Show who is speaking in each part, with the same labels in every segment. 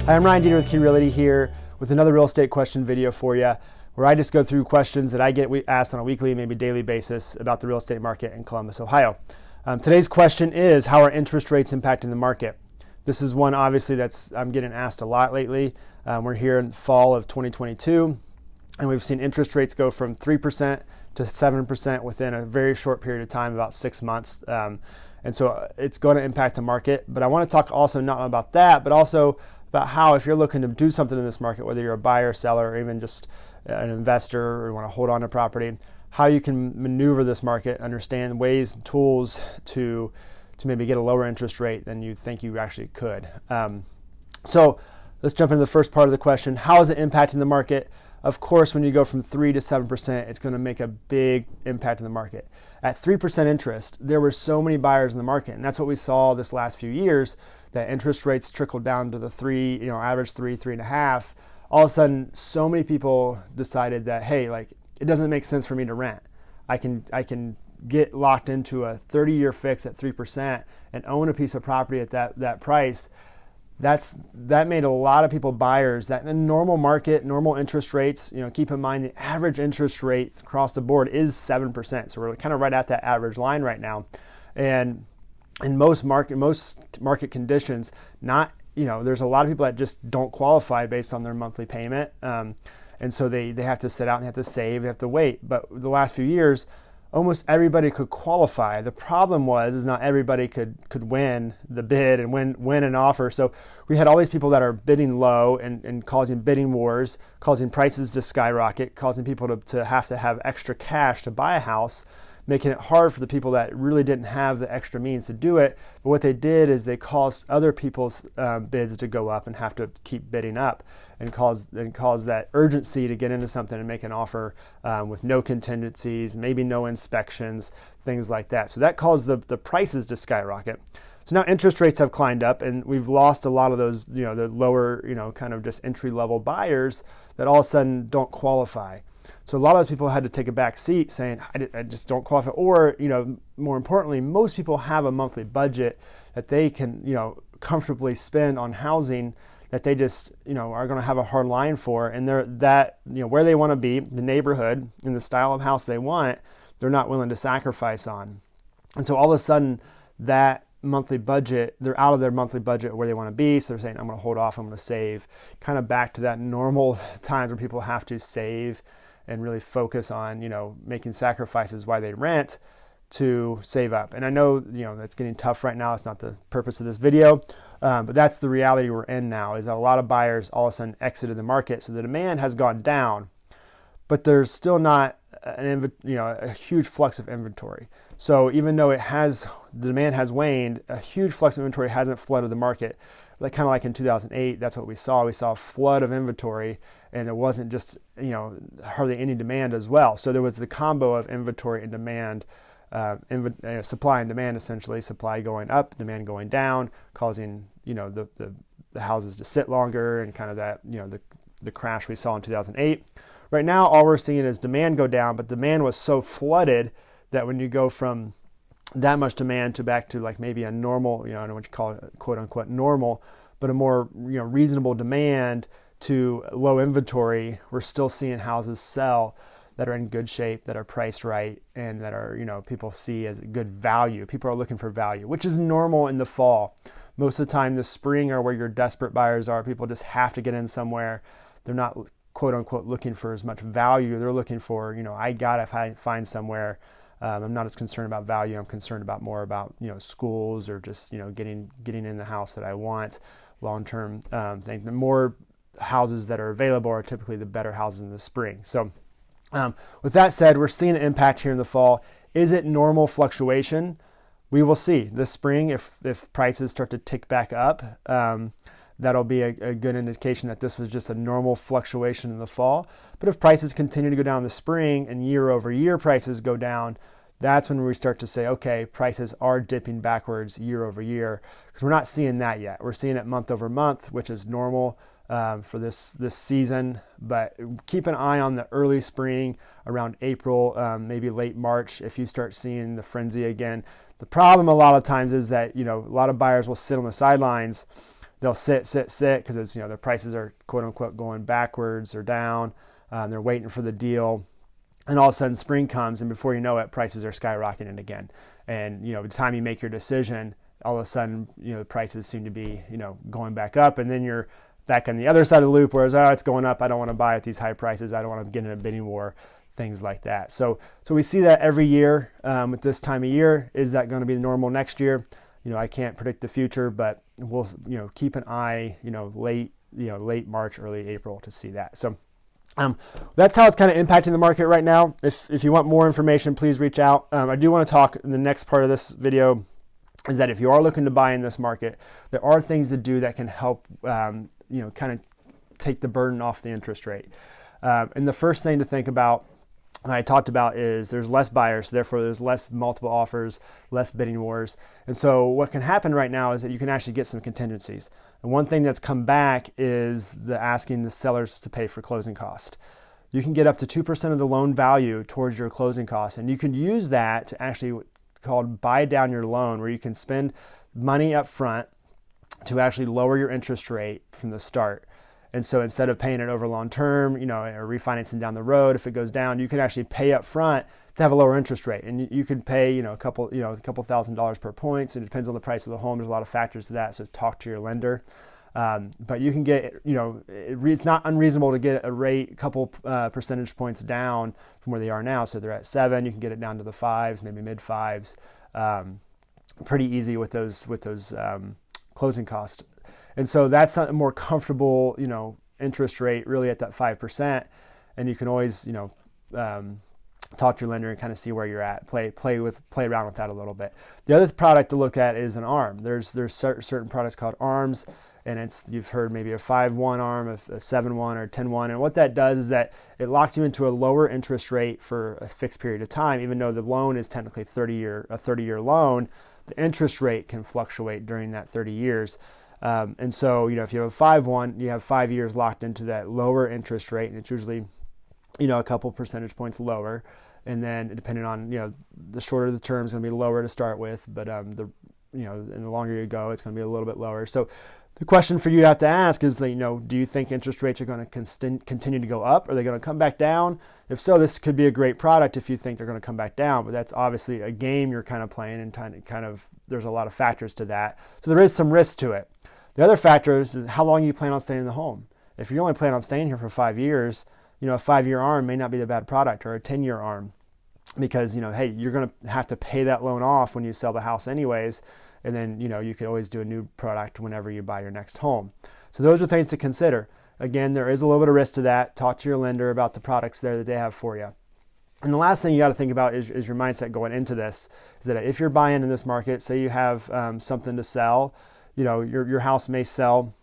Speaker 1: Hi, I'm Ryan Deeter with Key Realty here with another real estate question video for you, where I just go through questions that I get asked on a weekly, maybe daily basis about the real estate market in Columbus, Ohio. Today's question is, how are interest rates impacting the market? This is one obviously I'm getting asked a lot lately. We're here in the fall of 2022, and we've seen interest rates go from 3% to 7% within a very short period of time, about 6 months. And so it's going to impact the market. But I want to talk also not about that, but also about how, if you're looking to do something in this market, whether you're a buyer, seller, or even just an investor, or you want to hold on to property, how you can maneuver this market, understand ways and tools to maybe get a lower interest rate than you think you actually could. So let's jump into the first part of the question. How is it impacting the market? Of course, when you go from 3 to 7%, it's going to make a big impact in the market. At 3% interest, there were so many buyers in the market, and that's what we saw this last few years, that interest rates trickled down to the average 3.5. All of a sudden, so many people decided that, hey, like, it doesn't make sense for me to rent. I can get locked into a 30-year fix at 3% and own a piece of property at that price. That made a lot of people buyers. That in a normal market, normal interest rates, keep in mind the average interest rate across the board is 7%. So we're kind of right at that average line right now. And in most market conditions, there's a lot of people that just don't qualify based on their monthly payment. And so they have to sit out and they have to save, they have to wait. But the last few years, almost everybody could qualify. The problem is not everybody could win the bid and win an offer. So we had all these people that are bidding low and causing bidding wars, causing prices to skyrocket, causing people to have extra cash to buy a house, making it hard for the people that really didn't have the extra means to do it. But what they did is they caused other people's bids to go up and have to keep bidding up, and cause that urgency to get into something and make an offer with no contingencies, maybe no inspections, things like that. So that caused the prices to skyrocket. So now interest rates have climbed up, and we've lost a lot of those, the lower, kind of just entry-level buyers that all of a sudden don't qualify. So a lot of those people had to take a back seat saying, I just don't qualify. Or, more importantly, most people have a monthly budget that they can, comfortably spend on housing that they just, are going to have a hard line for. And they're where they want to be, the neighborhood and the style of house they want, they're not willing to sacrifice on. And so all of a sudden that monthly budget, they're out of their monthly budget where they want to be. So they're saying, I'm going to hold off, I'm going to save, kind of back to that normal times where people have to save and really focus on, making sacrifices while they rent to save up. And I know, that's getting tough right now. It's not the purpose of this video, but that's the reality we're in now, is that a lot of buyers all of a sudden exited the market. So the demand has gone down, but there's still not a huge flux of inventory. So even though the demand has waned, a huge flux of inventory hasn't flooded the market. Kind of like in 2008, that's what we saw. We saw a flood of inventory, and there wasn't just, hardly any demand as well. So there was the combo of inventory and demand, supply and demand, essentially, supply going up, demand going down, causing, the houses to sit longer, and kind of that, the crash we saw in 2008. Right now, all we're seeing is demand go down, but demand was so flooded that when you go from that much demand to back to like maybe a normal, I don't know what you call it, quote unquote normal, but a more, reasonable demand to low inventory, we're still seeing houses sell that are in good shape, that are priced right, and that are, people see as good value. People are looking for value, which is normal in the fall. Most of the time, the spring are where your desperate buyers are. People just have to get in somewhere. They're not, quote unquote, looking for as much value. They're looking for, I gotta find somewhere. I'm not as concerned about value. I'm concerned more about, schools, or just, getting in the house that I want, long-term thing. The more houses that are available are typically the better houses in the spring. So with that said, we're seeing an impact here in the fall. Is it normal fluctuation? We will see this spring if prices start to tick back up. That'll be a good indication that this was just a normal fluctuation in the fall. But if prices continue to go down in the spring and year over year prices go down, that's when we start to say, okay, prices are dipping backwards year over year, because we're not seeing that yet. We're seeing it month over month, which is normal for this season. But keep an eye on the early spring, around April, maybe late March, if you start seeing the frenzy again. The problem a lot of times is that, a lot of buyers will sit on the sidelines they'll sit because it's, their prices are quote unquote going backwards or down. They're waiting for the deal. And all of a sudden spring comes, and before you know it, prices are skyrocketing again. And, by the time you make your decision, all of a sudden, the prices seem to be, going back up, and then you're back on the other side of the loop, whereas, it's going up, I don't want to buy at these high prices, I don't want to get in a bidding war, things like that. So we see that every year at this time of year. Is that going to be normal next year? I can't predict the future, but we'll, keep an eye, late March, early April to see that. So that's how it's kind of impacting the market right now. If you want more information, please reach out. I do want to talk in the next part of this video is that if you are looking to buy in this market, there are things to do that can help, kind of take the burden off the interest rate. And the first thing to think about, I talked about, is there's less buyers, so therefore there's less multiple offers, less bidding wars. And so what can happen right now is that you can actually get some contingencies. And one thing that's come back is asking the sellers to pay for closing cost. You can get up to 2% of the loan value towards your closing costs, and you can use that to actually called buy down your loan, where you can spend money up front to actually lower your interest rate from the start. And so instead of paying it over long term, or refinancing down the road, if it goes down, you can actually pay up front to have a lower interest rate. And you can pay, a couple $1,000s per point. And it depends on the price of the home. There's a lot of factors to that. So talk to your lender. But you can get, it's not unreasonable to get a rate a couple percentage points down from where they are now. So they're at 7, you can get it down to the 5s, maybe mid 5s. Pretty easy with those closing costs. And so that's a more comfortable, interest rate, really at that 5%. And you can always, talk to your lender and kind of see where you're at, play around with that a little bit. The other product to look at is an ARM. There's certain products called ARMs, and you've heard maybe a 5-1 ARM, a 7-1 or 10-1. And what that does is that it locks you into a lower interest rate for a fixed period of time. Even though the loan is technically a 30-year loan, the interest rate can fluctuate during that 30 years. And so, if you have a 5-1, you have 5 years locked into that lower interest rate, and it's usually, a couple percentage points lower. And then depending on, the shorter the term is going to be lower to start with, but and the longer you go, it's going to be a little bit lower. So the question for you to have to ask is, do you think interest rates are going to continue to go up? Are they going to come back down? If so, this could be a great product if you think they're going to come back down, but that's obviously a game you're kind of playing, and kind of there's a lot of factors to that. So there is some risk to it. The other factor is how long you plan on staying in the home. If you only plan on staying here for 5 years, a 5-year ARM may not be the bad product, or a 10-year ARM, because, hey, you're going to have to pay that loan off when you sell the house anyways. And then, you could always do a new product whenever you buy your next home. So those are things to consider. Again, there is a little bit of risk to that. Talk to your lender about the products there that they have for you. And the last thing you got to think about is your mindset going into this, is that if you're buying in this market, say you have something to sell, your house may sell,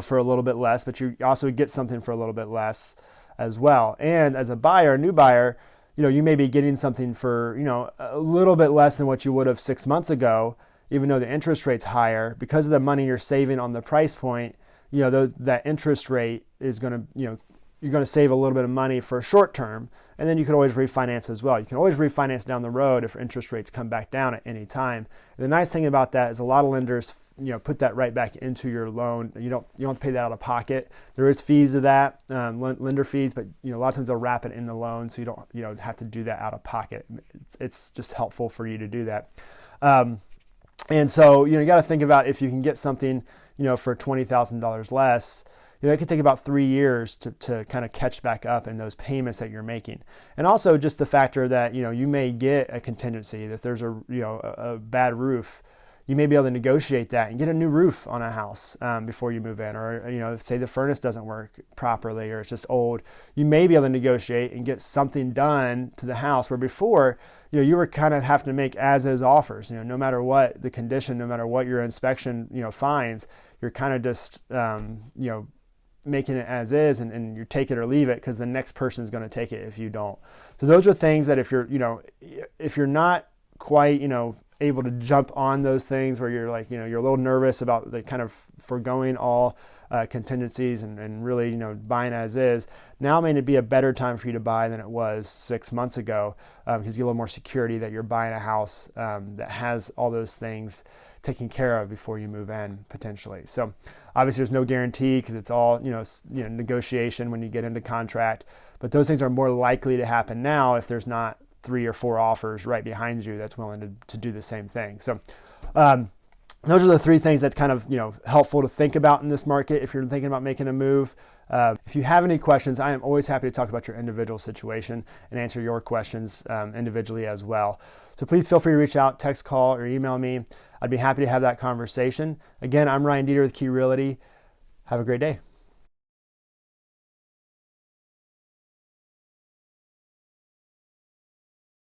Speaker 1: for a little bit less, but you also get something for a little bit less as well. And as a buyer, a new buyer, you may be getting something for, a little bit less than what you would have 6 months ago, even though the interest rate's higher. Because of the money you're saving on the price point, that interest rate is going to, you're going to save a little bit of money for a short term, and then you can always refinance as well. You can always refinance down the road if interest rates come back down at any time. And the nice thing about that is a lot of lenders, put that right back into your loan. You don't have to pay that out of pocket. There is fees to that, lender fees, but a lot of times they'll wrap it in the loan, so you don't have to do that out of pocket. It's just helpful for you to do that. And so you got to think about if you can get something for $20,000 less. It could take about 3 years to kind of catch back up in those payments that you're making. And also just the factor that, you may get a contingency. If there's a bad roof, you may be able to negotiate that and get a new roof on a house before you move in. Or, say the furnace doesn't work properly or it's just old, you may be able to negotiate and get something done to the house, where before, you were kind of having to make as-is offers. No matter what the condition, no matter what your inspection, finds, you're kind of just, making it as is, and you take it or leave it, because the next person is going to take it if you don't. So those are things that if you're not quite, able to jump on those things where you're like, you're a little nervous about the kind of foregoing all contingencies and really, buying as is, now may be a better time for you to buy than it was 6 months ago, because you get a little more security that you're buying a house that has all those things taken care of before you move in potentially. So obviously there's no guarantee because it's all, negotiation when you get into contract, but those things are more likely to happen now if there's not 3 or 4 offers right behind you that's willing to do the same thing. So those are the 3 things that's kind of helpful to think about in this market if you're thinking about making a move. If you have any questions, I am always happy to talk about your individual situation and answer your questions individually as well. So please feel free to reach out, text, call, or email me. I'd be happy to have that conversation. Again, I'm Ryan Deeter with Key Realty. Have a great day.